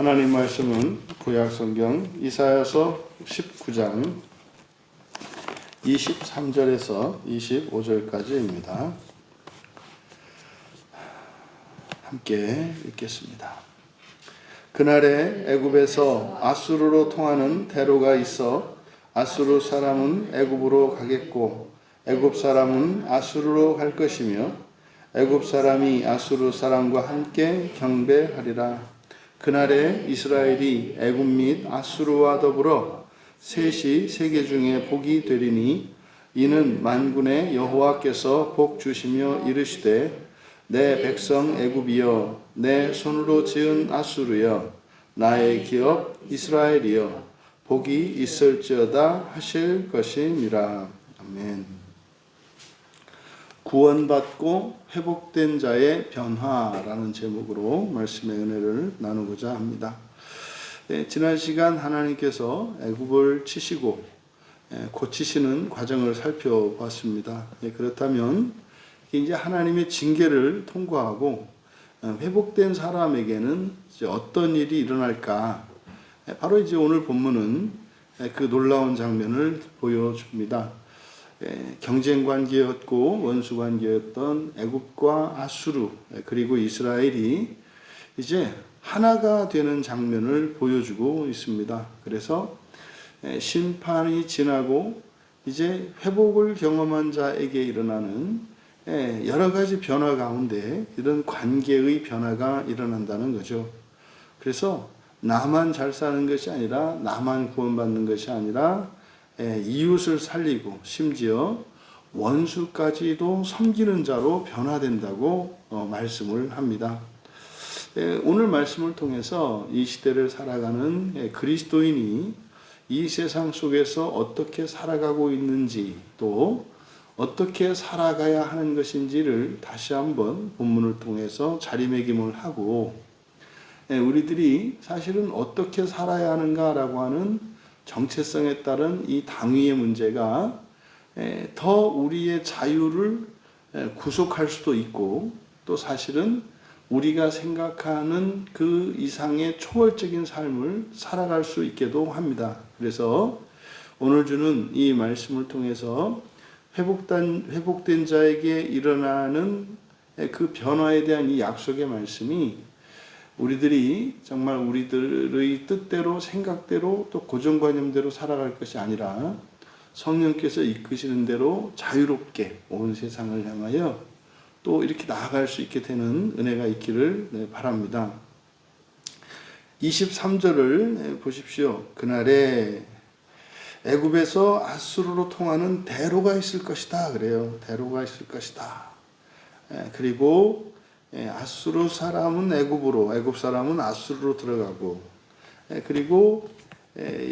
하나님 말씀은 구약 성경 이사야서 19장 23절에서 25절까지입니다. 함께 읽겠습니다. 그날에 애굽에서 아수르로 통하는 대로가 있어 아수르 사람은 애굽으로 가겠고 애굽 사람은 아수르로 갈 것이며 애굽 사람이 아수르 사람과 함께 경배하리라. 그날에 이스라엘이 애굽 및 아수르와 더불어 셋이 세계 중에 복이 되리니 이는 만군의 여호와께서 복 주시며 이르시되 내 백성 애굽이여 내 손으로 지은 아수르여 나의 기업 이스라엘이여 복이 있을지어다 하실 것이니라. 아멘. 구원받고 회복된 자의 변화라는 제목으로 말씀의 은혜를 나누고자 합니다. 지난 시간 하나님께서 애굽을 치시고 고치시는 과정을 살펴봤습니다. 그렇다면 이제 하나님의 징계를 통과하고 회복된 사람에게는 이제 어떤 일이 일어날까? 바로 이제 오늘 본문은 그 놀라운 장면을 보여줍니다. 경쟁 관계였고 원수 관계였던 애굽과 아수르 그리고 이스라엘이 이제 하나가 되는 장면을 보여주고 있습니다. 그래서 심판이 지나고 이제 회복을 경험한 자에게 일어나는 여러 가지 변화 가운데 이런 관계의 변화가 일어난다는 거죠. 그래서 나만 잘 사는 것이 아니라 나만 구원받는 것이 아니라 이웃을 살리고 심지어 원수까지도 섬기는 자로 변화된다고 말씀을 합니다. 오늘 말씀을 통해서 이 시대를 살아가는 그리스도인이 이 세상 속에서 어떻게 살아가고 있는지 또 어떻게 살아가야 하는 것인지를 다시 한번 본문을 통해서 자리매김을 하고 우리들이 사실은 어떻게 살아야 하는가라고 하는 정체성에 따른 이 당위의 문제가 더 우리의 자유를 구속할 수도 있고 또 사실은 우리가 생각하는 그 이상의 초월적인 삶을 살아갈 수 있게도 합니다. 그래서 오늘 주는 이 말씀을 통해서 회복된 자에게 일어나는 그 변화에 대한 이 약속의 말씀이 우리들이 정말 우리들의 뜻대로 생각대로 또 고정관념대로 살아갈 것이 아니라 성령께서 이끄시는 대로 자유롭게 온 세상을 향하여 또 이렇게 나아갈 수 있게 되는 은혜가 있기를 바랍니다. 23절을 보십시오. 그날에 애굽에서 아수르로 통하는 대로가 있을 것이다 그래요. 대로가 있을 것이다. 그리고 아수르 사람은 애굽으로, 애굽 사람은 아수르로 들어가고, 그리고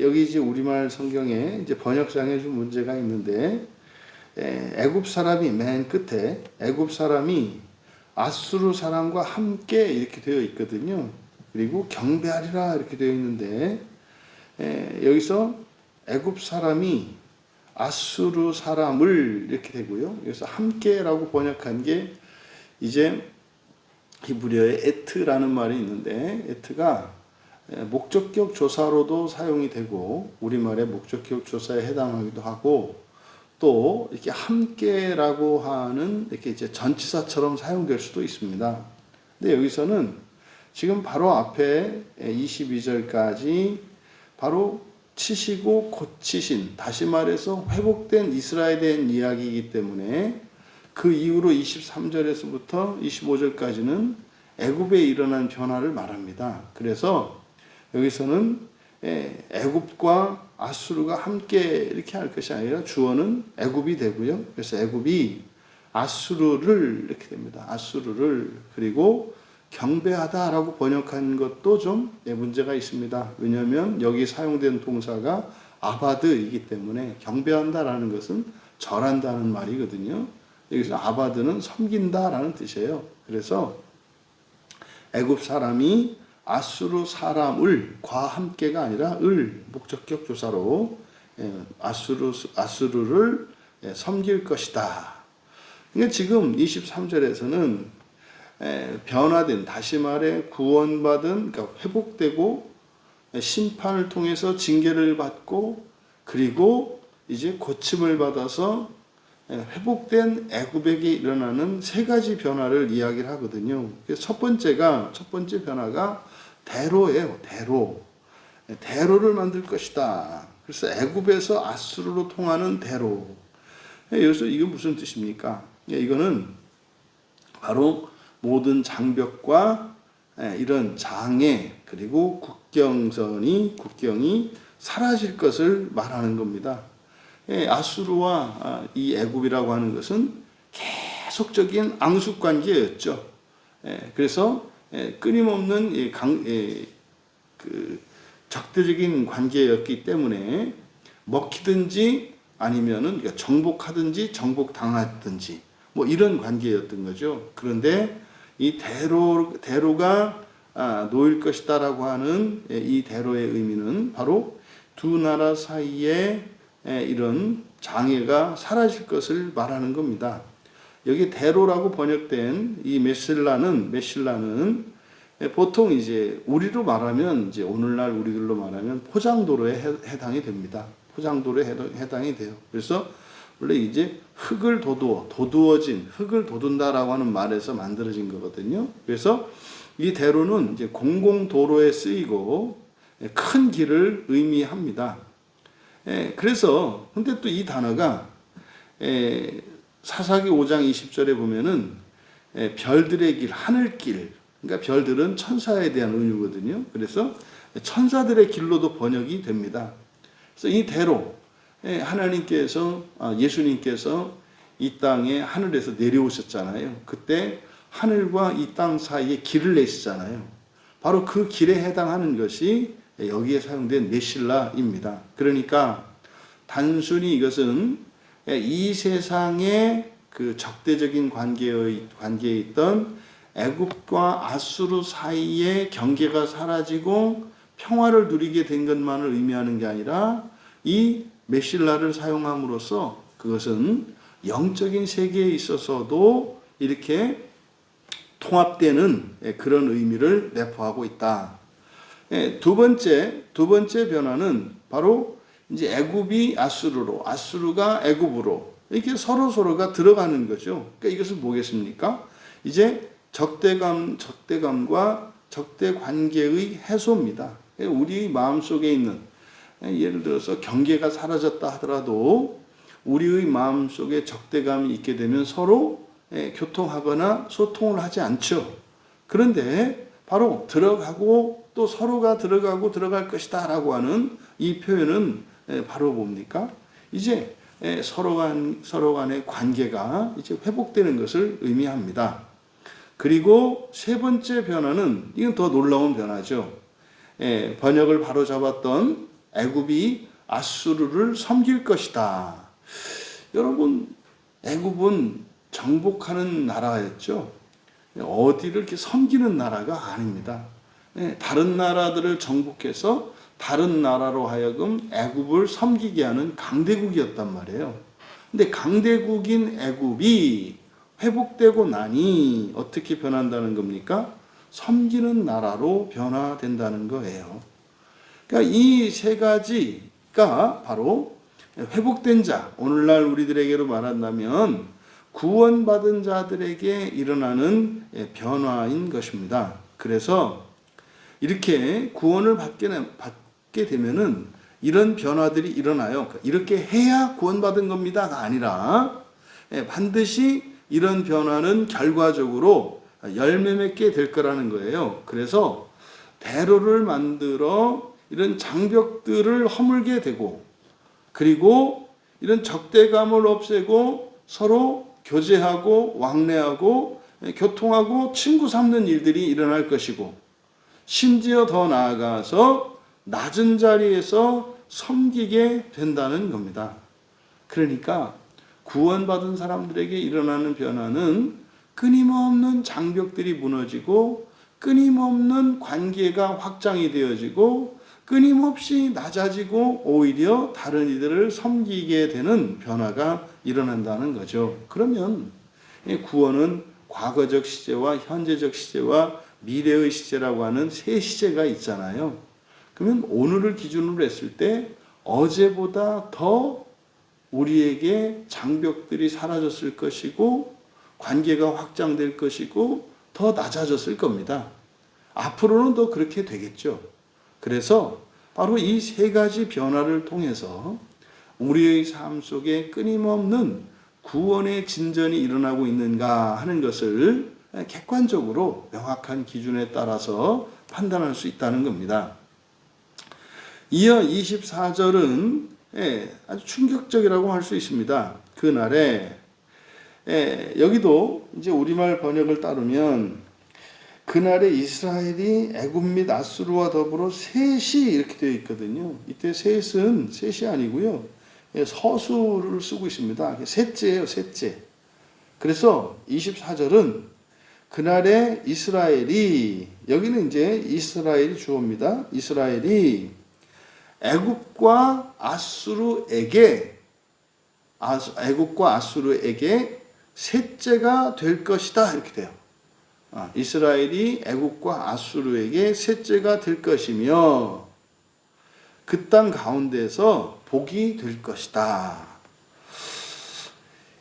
여기 이제 우리말 성경에 이제 번역상에 좀 문제가 있는데, 애굽 사람이 맨 끝에 애굽 사람이 아수르 사람과 함께 이렇게 되어 있거든요. 그리고 경배하리라 이렇게 되어 있는데, 여기서 애굽 사람이 아수르 사람을 이렇게 되고요. 여기서 함께라고 번역한 게 이제 히브리어에 에트라는 말이 있는데 에트가 목적격 조사로도 사용이 되고 우리말의 목적격 조사에 해당하기도 하고 또 이렇게 함께라고 하는 이렇게 이제 전치사처럼 사용될 수도 있습니다. 근데 여기서는 지금 바로 앞에 22절까지 바로 치시고 고치신, 다시 말해서 회복된 이스라엘에 대한 이야기이기 때문에 그 이후로 23절에서부터 25절까지는 애굽에 일어난 변화를 말합니다. 그래서 여기서는 애굽과 아수르가 함께 이렇게 할 것이 아니라 주어는 애굽이 되고요. 그래서 애굽이 아수르를 이렇게 됩니다. 아수르를 그리고 경배하다라고 번역한 것도 좀 문제가 있습니다. 왜냐하면 여기 사용된 동사가 아바드이기 때문에 경배한다라는 것은 절한다는 말이거든요. 여기서 아바드는 섬긴다라는 뜻이에요. 그래서 애굽 사람이 아수르 사람을과 함께가 아니라 목적격 조사로 아수르를 섬길 것이다. 그러니까 지금 23절에서는 변화된, 다시 말해 구원받은, 그러니까 회복되고 심판을 통해서 징계를 받고 그리고 이제 고침을 받아서 회복된 애굽에게 일어나는 세 가지 변화를 이야기를 하거든요. 그래서 첫 번째 변화가 대로예요. 대로를 만들 것이다. 그래서 애굽에서 아수르로 통하는 대로. 여기서 이게 무슨 뜻입니까? 이거는 바로 모든 장벽과 이런 장애 그리고 국경이 사라질 것을 말하는 겁니다. 아수르와 이 애굽이라고 하는 것은 계속적인 앙숙 관계였죠. 그래서 끊임없는 적대적인 관계였기 때문에 먹히든지 아니면은 정복하든지 정복당하든지 뭐 이런 관계였던 거죠. 그런데 이 대로가 놓일 것이다라고 하는 이 대로의 의미는 바로 두 나라 사이에 이런 장애가 사라질 것을 말하는 겁니다. 여기 대로라고 번역된 이 메실라는 보통 이제 우리로 말하면 이제 오늘날 우리들로 말하면 포장도로에 해당이 됩니다. 포장도로에 해당이 돼요. 그래서 원래 이제 흙을 돋운다라고 하는 말에서 만들어진 거거든요. 그래서 이 대로는 이제 공공도로에 쓰이고 큰 길을 의미합니다. 그래서 근데 또 이 단어가 사사기 5장 20절에 보면은 별들의 길, 하늘길, 그러니까 별들은 천사에 대한 은유거든요. 그래서 천사들의 길로도 번역이 됩니다. 그래서 이 대로 하나님께서 예수님께서 이 땅에 하늘에서 내려오셨잖아요. 그때 하늘과 이 땅 사이에 길을 내시잖아요. 바로 그 길에 해당하는 것이 여기에 사용된 메실라입니다. 그러니까 단순히 이것은 이 세상의 그 적대적인 관계에 있던 애굽과 아수르 사이의 경계가 사라지고 평화를 누리게 된 것만을 의미하는 게 아니라 이 메실라를 사용함으로써 그것은 영적인 세계에 있어서도 이렇게 통합되는 그런 의미를 내포하고 있다. 두 번째 변화는 바로 이제 애굽이 아수르로, 아수르가 애굽으로 이렇게 서로가 들어가는 거죠. 그러니까 이것은 뭐겠습니까? 이제 적대감과 적대 관계의 해소입니다. 우리 마음속에 있는 예를 들어서 경계가 사라졌다 하더라도 우리의 마음속에 적대감이 있게 되면 서로 교통하거나 소통을 하지 않죠. 그런데 바로 들어가고 또 서로가 들어갈 것이다 라고 하는 이 표현은 바로 뭡니까? 이제 서로 간의 관계가 이제 회복되는 것을 의미합니다. 그리고 세 번째 변화는 이건 더 놀라운 변화죠. 번역을 바로 잡았던 애굽이 아수르를 섬길 것이다. 여러분, 애굽은 정복하는 나라였죠. 어디를 이렇게 섬기는 나라가 아닙니다. 다른 나라들을 정복해서 다른 나라로 하여금 애굽을 섬기게 하는 강대국이었단 말이에요. 근데 강대국인 애굽이 회복되고 나니 어떻게 변한다는 겁니까? 섬기는 나라로 변화된다는 거예요. 그러니까 이 세 가지가 바로 회복된 자, 오늘날 우리들에게로 말한다면 구원받은 자들에게 일어나는 변화인 것입니다. 그래서 이렇게 구원을 받게 되면은 이런 변화들이 일어나요. 이렇게 해야 구원받은 겁니다가 아니라 반드시 이런 변화는 결과적으로 열매 맺게 될 거라는 거예요. 그래서 대로를 만들어 이런 장벽들을 허물게 되고 그리고 이런 적대감을 없애고 서로 교제하고 왕래하고 교통하고 친구 삼는 일들이 일어날 것이고 심지어 더 나아가서 낮은 자리에서 섬기게 된다는 겁니다. 그러니까 구원받은 사람들에게 일어나는 변화는 끊임없는 장벽들이 무너지고 끊임없는 관계가 확장이 되어지고 끊임없이 낮아지고 오히려 다른 이들을 섬기게 되는 변화가 일어난다는 거죠. 그러면 구원은 과거적 시제와 현재적 시제와 미래의 시제라고 하는 세 시제가 있잖아요. 그러면 오늘을 기준으로 했을 때 어제보다 더 우리에게 장벽들이 사라졌을 것이고 관계가 확장될 것이고 더 낮아졌을 겁니다. 앞으로는 더 그렇게 되겠죠. 그래서 바로 이 세 가지 변화를 통해서 우리의 삶 속에 끊임없는 구원의 진전이 일어나고 있는가 하는 것을 객관적으로 명확한 기준에 따라서 판단할 수 있다는 겁니다. 이어 24절은 아주 충격적이라고 할 수 있습니다. 그날에 여기도 이제 우리말 번역을 따르면 그날에 이스라엘이 애굽 및 아수르와 더불어 셋이 이렇게 되어 있거든요. 이때 셋은 셋이 아니고요. 서수를 쓰고 있습니다. 셋째예요, 셋째. 그래서 24절은 그날에 이스라엘이, 여기는 이제 이스라엘이 주어입니다. 이스라엘이 애굽과 아수르에게 셋째가 될 것이다 이렇게 돼요. 이스라엘이 애굽과 아수르에게 셋째가 될 것이며 그 땅 가운데서 복이 될 것이다.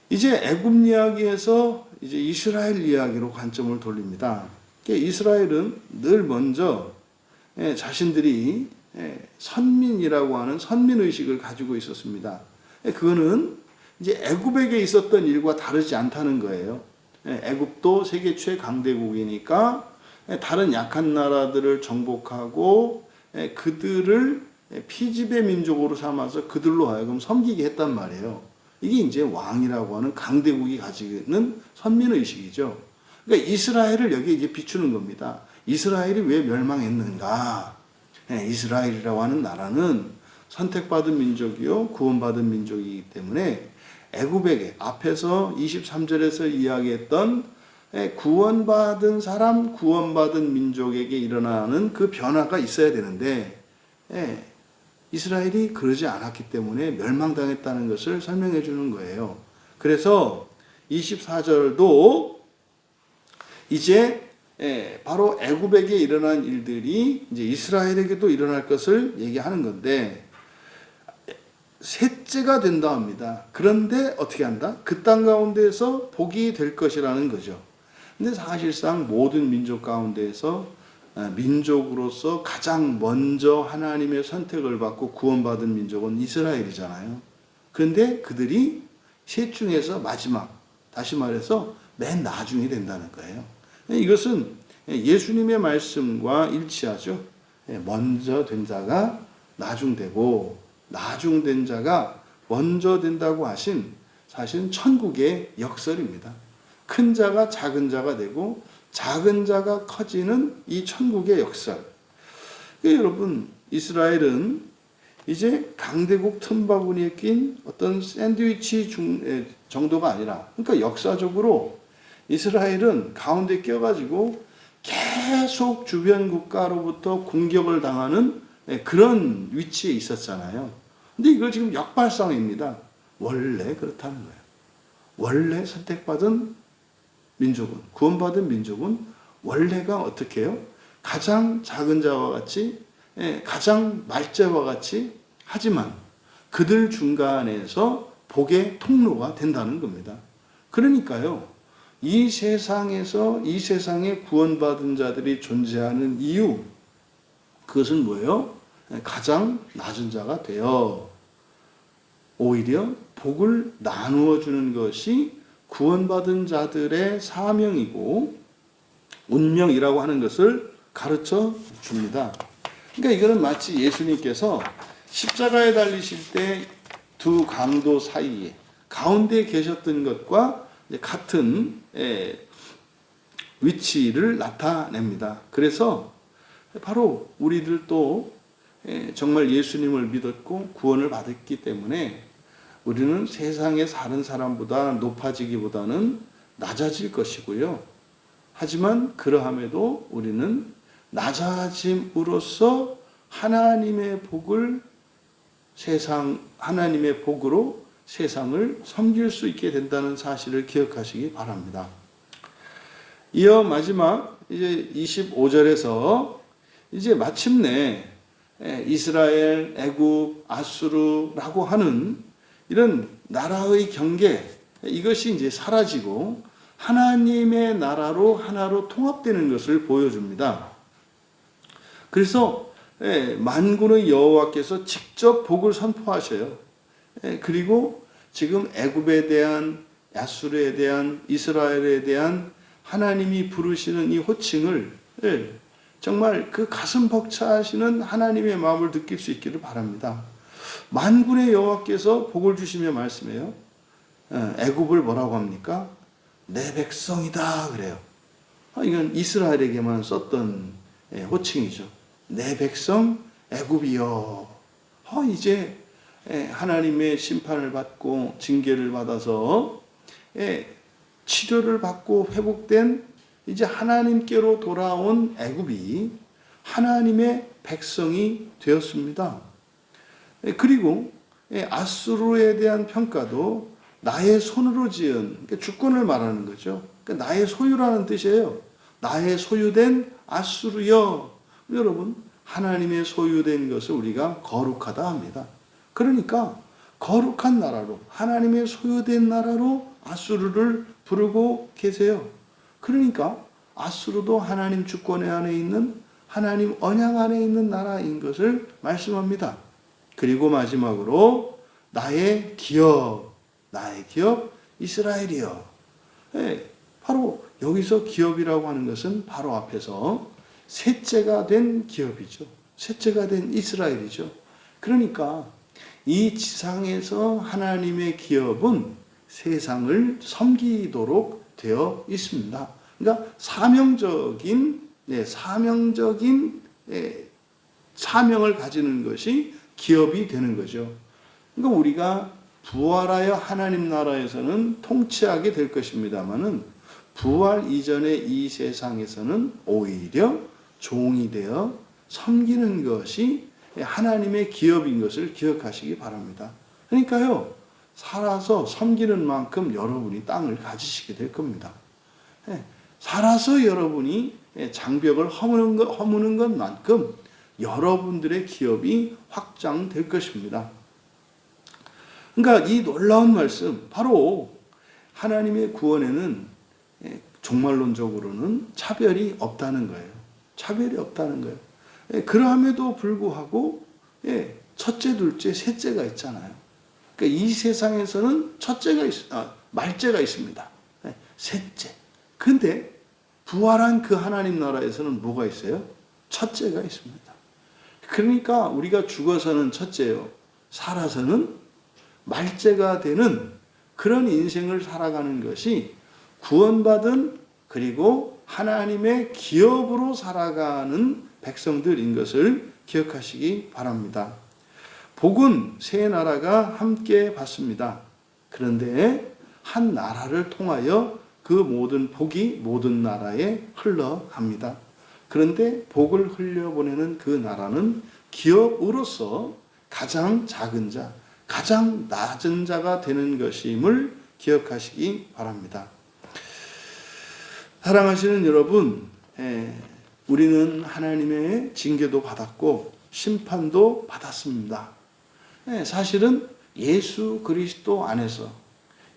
이제 애굽 이야기에서 이제 이스라엘 이야기로 관점을 돌립니다. 이스라엘은 늘 먼저 자신들이 선민이라고 하는 선민의식을 가지고 있었습니다. 그거는 이제 애굽에게 있었던 일과 다르지 않다는 거예요. 애굽도 세계 최강대국이니까 다른 약한 나라들을 정복하고 그들을 피지배 민족으로 삼아서 그들로 하여금 섬기게 했단 말이에요. 이게 이제 왕이라고 하는 강대국이 가지는 선민의식이죠. 그러니까 이스라엘을 여기에 이제 비추는 겁니다. 이스라엘이 왜 멸망했는가? 이스라엘이라고 하는 나라는 선택받은 민족이요, 구원받은 민족이기 때문에 애굽에게 앞에서 23절에서 이야기했던 구원받은 사람, 구원받은 민족에게 일어나는 그 변화가 있어야 되는데 이스라엘이 그러지 않았기 때문에 멸망당했다는 것을 설명해 주는 거예요. 그래서 24절도 이제 바로 애굽에게 일어난 일들이 이제 이스라엘에게도 일어날 것을 얘기하는 건데 셋째가 된다 합니다. 그런데 어떻게 한다? 그 땅 가운데에서 복이 될 것이라는 거죠. 근데 사실상 모든 민족 가운데에서 민족으로서 가장 먼저 하나님의 선택을 받고 구원받은 민족은 이스라엘이잖아요. 그런데 그들이 셋 중에서 마지막, 다시 말해서 맨 나중에 된다는 거예요. 이것은 예수님의 말씀과 일치하죠. 먼저 된 자가 나중되고 나중된 자가 먼저 된다고 하신 사실은 천국의 역설입니다. 큰 자가 작은 자가 되고 작은 자가 커지는 이 천국의 역설. 여러분, 이스라엘은 이제 강대국 틈바구니에 낀 어떤 샌드위치 정도가 아니라, 그러니까 역사적으로 이스라엘은 가운데 껴가지고 계속 주변 국가로부터 공격을 당하는 그런 위치에 있었잖아요. 근데 이걸 지금 역발상입니다. 원래 그렇다는 거예요. 원래 선택받은 민족은, 구원받은 민족은 원래가 어떻게 해요? 가장 작은 자와 같이, 가장 말자와 같이, 하지만 그들 중간에서 복의 통로가 된다는 겁니다. 그러니까요, 이 세상에서, 이 세상에 구원받은 자들이 존재하는 이유, 그것은 뭐예요? 가장 낮은 자가 되어 오히려 복을 나누어 주는 것이 구원받은 자들의 사명이고 운명이라고 하는 것을 가르쳐 줍니다. 그러니까 이거는 마치 예수님께서 십자가에 달리실 때 두 강도 사이에 가운데 계셨던 것과 같은 위치를 나타냅니다. 그래서 바로 우리들도 정말 예수님을 믿었고 구원을 받았기 때문에 우리는 세상에 사는 사람보다 높아지기보다는 낮아질 것이고요. 하지만 그러함에도 우리는 낮아짐으로써 하나님의 복을 하나님의 복으로 세상을 섬길 수 있게 된다는 사실을 기억하시기 바랍니다. 이어 마지막 이제 25절에서 이제 마침내 이스라엘, 애굽, 아수르라고 하는 이런 나라의 경계, 이것이 이제 사라지고 하나님의 나라로 하나로 통합되는 것을 보여줍니다. 그래서 만군의 여호와께서 직접 복을 선포하셔요. 그리고 지금 애굽에 대한, 아수르에 대한, 이스라엘에 대한 하나님이 부르시는 이 호칭을 정말 그 가슴 벅차시는 하나님의 마음을 느낄 수 있기를 바랍니다. 만군의 여호와께서 복을 주시며 말씀해요. 애굽을 뭐라고 합니까? 내 백성이다 그래요. 이건 이스라엘에게만 썼던 호칭이죠. 내 백성 애굽이여. 이제 하나님의 심판을 받고 징계를 받아서 치료를 받고 회복된 이제 하나님께로 돌아온 애굽이 하나님의 백성이 되었습니다. 그리고 아수르에 대한 평가도 나의 손으로 지은, 주권을 말하는 거죠. 나의 소유라는 뜻이에요. 나의 소유된 아수르여. 여러분, 하나님의 소유된 것을 우리가 거룩하다 합니다. 그러니까 거룩한 나라로, 하나님의 소유된 나라로 아수르를 부르고 계세요. 그러니까 아수르도 하나님 주권 안에 있는, 하나님 언약 안에 있는 나라인 것을 말씀합니다. 그리고 마지막으로 나의 기업 이스라엘이여. 바로 여기서 기업이라고 하는 것은 바로 앞에서 셋째가 된 기업이죠. 셋째가 된 이스라엘이죠. 그러니까 이 지상에서 하나님의 기업은 세상을 섬기도록 되어 있습니다. 그러니까 사명적인 사명을 가지는 것이 기업이 되는 거죠. 그러니까 우리가 부활하여 하나님 나라에서는 통치하게 될 것입니다만은 부활 이전의 이 세상에서는 오히려 종이 되어 섬기는 것이 하나님의 기업인 것을 기억하시기 바랍니다. 그러니까요, 살아서 섬기는 만큼 여러분이 땅을 가지시게 될 겁니다. 살아서 여러분이 장벽을 허무는 것만큼 여러분들의 기업이 확장될 것입니다. 그러니까 이 놀라운 말씀, 바로 하나님의 구원에는 종말론적으로는 차별이 없다는 거예요. 차별이 없다는 거예요. 그럼에도 불구하고 첫째, 둘째, 셋째가 있잖아요. 그러니까 이 세상에서는 말째가 있습니다. 셋째. 근데 부활한 그 하나님 나라에서는 뭐가 있어요? 첫째가 있습니다. 그러니까 우리가 죽어서는 첫째요, 살아서는 말째가 되는 그런 인생을 살아가는 것이 구원받은, 그리고 하나님의 기업으로 살아가는 백성들인 것을 기억하시기 바랍니다. 복은 세 나라가 함께 받습니다. 그런데 한 나라를 통하여 그 모든 복이 모든 나라에 흘러갑니다. 그런데 복을 흘려보내는 그 나라는 기업으로서 가장 작은 자, 가장 낮은 자가 되는 것임을 기억하시기 바랍니다. 사랑하시는 여러분, 우리는 하나님의 징계도 받았고 심판도 받았습니다. 사실은 예수 그리스도 안에서,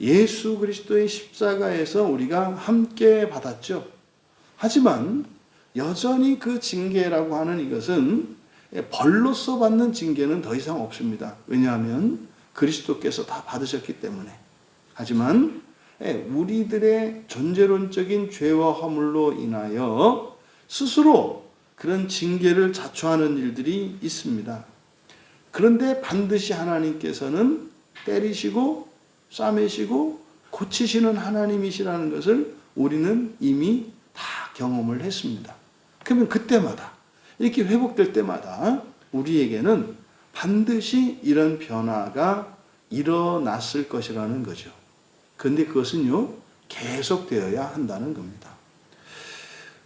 예수 그리스도의 십자가에서 우리가 함께 받았죠. 하지만 여전히 그 징계라고 하는 이것은 벌로서 받는 징계는 더 이상 없습니다. 왜냐하면 그리스도께서 다 받으셨기 때문에. 하지만 우리들의 존재론적인 죄와 허물로 인하여 스스로 그런 징계를 자초하는 일들이 있습니다. 그런데 반드시 하나님께서는 때리시고 싸매시고 고치시는 하나님이시라는 것을 우리는 이미 다 경험을 했습니다. 그러면 그때마다, 이렇게 회복될 때마다 우리에게는 반드시 이런 변화가 일어났을 것이라는 거죠. 그런데 그것은요, 계속되어야 한다는 겁니다.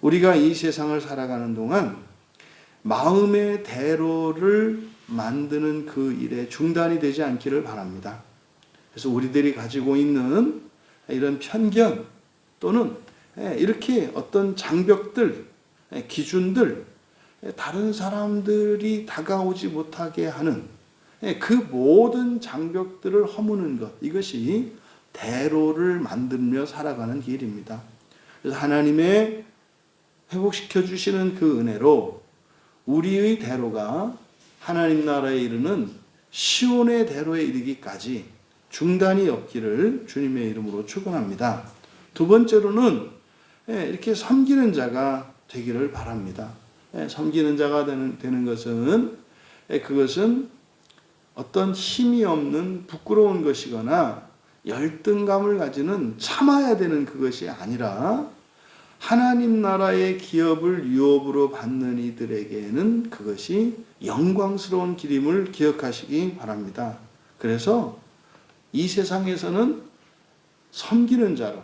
우리가 이 세상을 살아가는 동안 마음의 대로를 만드는 그 일에 중단이 되지 않기를 바랍니다. 그래서 우리들이 가지고 있는 이런 편견 또는 이렇게 어떤 장벽들, 기준들, 다른 사람들이 다가오지 못하게 하는 그 모든 장벽들을 허무는 것, 이것이 대로를 만들며 살아가는 길입니다. 그래서 하나님의 회복시켜 주시는 그 은혜로 우리의 대로가 하나님 나라에 이르는 시온의 대로에 이르기까지 중단이 없기를 주님의 이름으로 축원합니다. 두 번째로는 이렇게 섬기는 자가 되기를 바랍니다. 섬기는 자가 되는 것은 그것은 어떤 힘이 없는 부끄러운 것이거나 열등감을 가지는 참아야 되는 그것이 아니라 하나님 나라의 기업을 유업으로 받는 이들에게는 그것이 영광스러운 길임을 기억하시기 바랍니다. 그래서 이 세상에서는 섬기는 자로,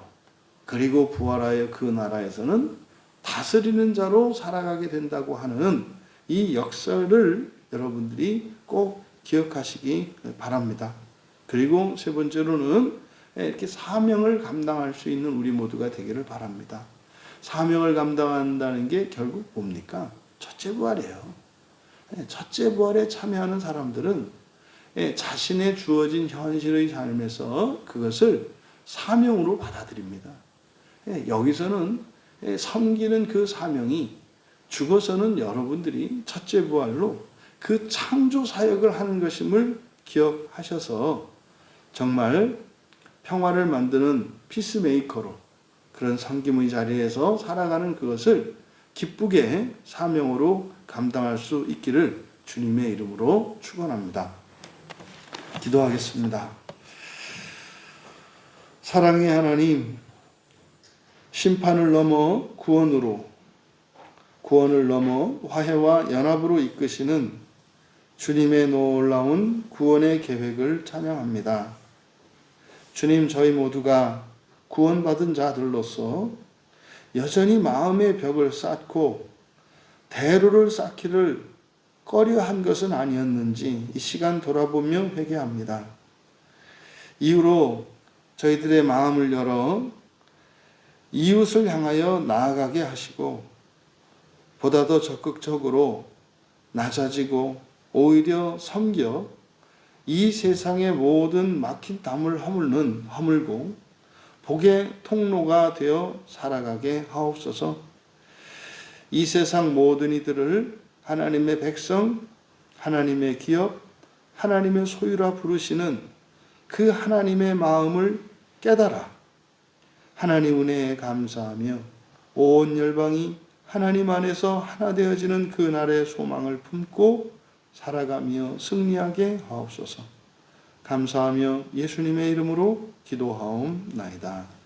그리고 부활하여 그 나라에서는 다스리는 자로 살아가게 된다고 하는 이 역사를 여러분들이 꼭 기억하시기 바랍니다. 그리고 세 번째로는 이렇게 사명을 감당할 수 있는 우리 모두가 되기를 바랍니다. 사명을 감당한다는 게 결국 뭡니까? 첫째 부활이에요. 첫째 부활에 참여하는 사람들은 자신의 주어진 현실의 삶에서 그것을 사명으로 받아들입니다. 여기서는 섬기는 그 사명이 죽어서는 여러분들이 첫째 부활로 그 창조 사역을 하는 것임을 기억하셔서 정말 평화를 만드는 피스메이커로 그런 섬김의 자리에서 살아가는 그것을 기쁘게 사명으로 감당할 수 있기를 주님의 이름으로 축원합니다. 기도하겠습니다. 사랑의 하나님, 심판을 넘어 구원을 넘어 화해와 연합으로 이끄시는 주님의 놀라운 구원의 계획을 찬양합니다. 주님, 저희 모두가 구원받은 자들로서 여전히 마음의 벽을 쌓고 대로를 쌓기를 꺼려한 것은 아니었는지 이 시간 돌아보며 회개합니다. 이후로 저희들의 마음을 열어 이웃을 향하여 나아가게 하시고 보다 더 적극적으로 낮아지고 오히려 섬겨 이 세상의 모든 막힌 담을 허물고 복의 통로가 되어 살아가게 하옵소서. 이 세상 모든 이들을 하나님의 백성, 하나님의 기업, 하나님의 소유라 부르시는 그 하나님의 마음을 깨달아 하나님 은혜에 감사하며 온 열방이 하나님 안에서 하나 되어지는 그날의 소망을 품고 살아가며 승리하게 하옵소서. 감사하며 예수님의 이름으로 기도하옵나이다.